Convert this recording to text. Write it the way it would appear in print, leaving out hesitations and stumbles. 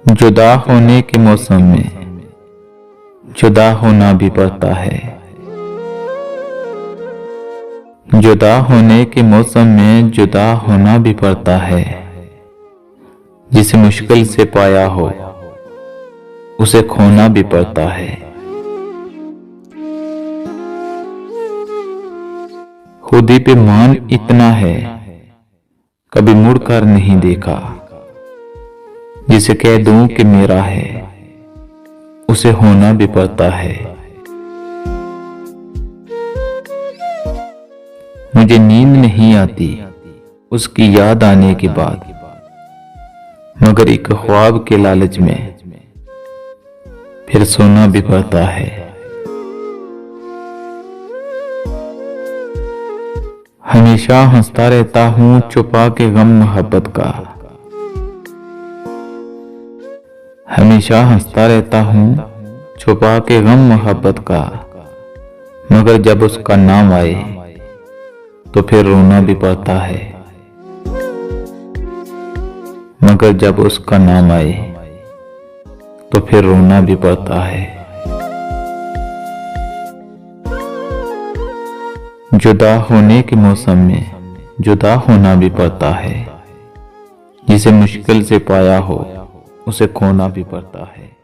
जुदा होने के मौसम में जुदा होना भी पड़ता है। जुदा होने के मौसम में जुदा होना भी पड़ता है। जिसे मुश्किल से पाया हो उसे खोना भी पड़ता है। खुदी पे मान इतना है कभी मुड़कर नहीं देखा। जिसे कह दूं कि मेरा है उसे होना भी पड़ता है। मुझे नींद नहीं आती उसकी याद आने के बाद, मगर एक ख्वाब के लालच में फिर सोना भी पड़ता है। हमेशा हंसता रहता हूं छुपा के गम मोहब्बत का। हमेशा हंसता रहता हूं छुपा के गम मोहब्बत का, मगर जब उसका नाम आए तो फिर रोना भी पड़ता है। मगर जब उसका नाम आए तो फिर रोना भी पड़ता है। जुदा होने के मौसम में जुदा होना भी पड़ता है। जिसे मुश्किल से पाया हो उसे खोना भी पड़ता है।